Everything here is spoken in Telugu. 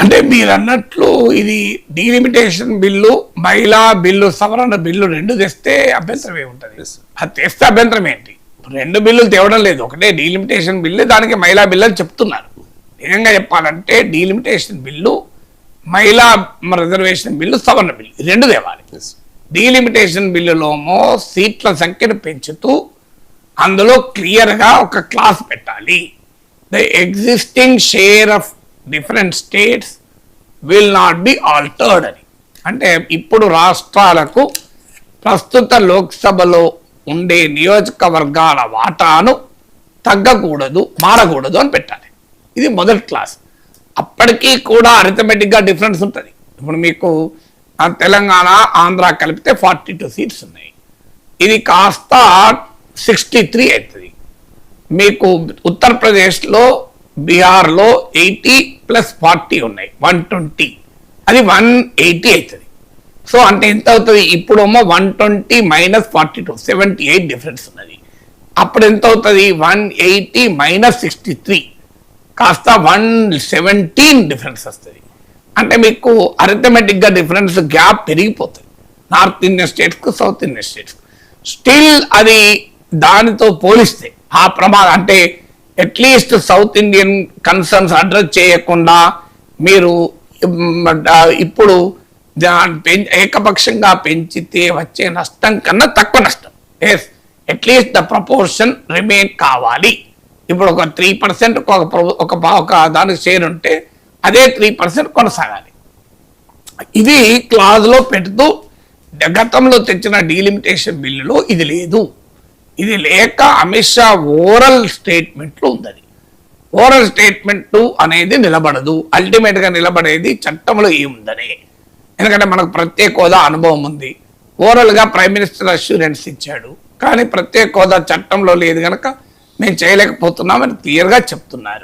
అంటే మీరు అన్నట్లు ఇది డీలిమిటేషన్ బిల్లు, మహిళా బిల్లు, సవరణ బిల్లు రెండు తెస్తే అభ్యంతరం ఏముంటుంది? అది తెస్తే అభ్యంతరం ఏంటి? రెండు బిల్లులు తేవడం లేదు, ఒకటే డీలిమిటేషన్ బిల్లు, దానికి మహిళా బిల్లు అని చెప్తున్నారు. నిజంగా చెప్పాలంటే డీలిమిటేషన్ బిల్లు, మహిళా రిజర్వేషన్ బిల్లు, సవరణ బిల్లు రెండు తేవాలి. డీలిమిటేషన్ బిల్లులోమో సీట్ల సంఖ్యను పెంచుతూ అందులో క్లియర్గా ఒక క్లాస్ పెట్టాలి. The existing share of different states will not be altered అని. అంటే ఇప్పుడు రాష్ట్రాలకు ప్రస్తుత లోక్సభలో ఉండే నియోజకవర్గాల వాటాను తగ్గకూడదు, మారకూడదు అని పెట్టాలి. ఇది మొదటి క్లాస్. అప్పటికీ కూడా అరిథమెటిక్గా డిఫరెన్స్ ఉంటుంది. ఇప్పుడు మీకు తెలంగాణ, ఆంధ్ర కలిపితే 42 సీట్స్ ఉన్నాయి. ఇది కాస్త 63 అవుతుంది. మీకు ఉత్తరప్రదేశ్లో, బీహార్లో 80 + 40 ఉన్నాయి, 120. అది 180 అవుతుంది. సో అంటే ఎంత అవుతుంది? ఇప్పుడేమో 120 - 42, 78 డిఫరెన్స్ ఉన్నది. అప్పుడు ఎంత అవుతుంది? 180 - 63 కాస్త 117 డిఫరెన్స్ వస్తుంది. అంటే మీకు అరిథమెటిక్గా డిఫరెన్స్ గ్యాప్ పెరిగిపోతుంది నార్త్ ఇండియన్ స్టేట్స్కు, సౌత్ ఇండియన్ స్టేట్స్కు. స్టిల్ అది దానితో పోలిస్తే ఆ ప్రమాదం అంటే at least south Indian concerns address చేయకుండా మీరు ఇప్పుడు ఏకపక్షంగా పెంచితే వచ్చే నష్టం కన్నా తక్కువ నష్టం. Yes, at least the proportion remain కావాలి. ఇప్పుడు ఒక 3% ఒక దానికి షేర్ ఉంటే అదే 3% కొనసాగాలి. ఇది క్లాజ్లో పెడుతూ గతంలో తెచ్చిన డీలిమిటేషన్ బిల్లులో ఇది లేదు. ఇది లేక అమిత్ షా ఓరల్ స్టేట్మెంట్లో ఉందని. ఓరల్ స్టేట్మెంట్ అనేది నిలబడదు. అల్టిమేట్గా నిలబడేది చట్టంలో ఏముందని. ఎందుకంటే మనకు ప్రత్యేక హోదా అనుభవం ఉంది. ఓరల్గా ప్రైమ్ మినిస్టర్ అష్యూరెన్స్ ఇచ్చాడు, కానీ ప్రత్యేక హోదా చట్టంలో లేదు కనుక మేము చేయలేకపోతున్నామని క్లియర్గా చెప్తున్నారు.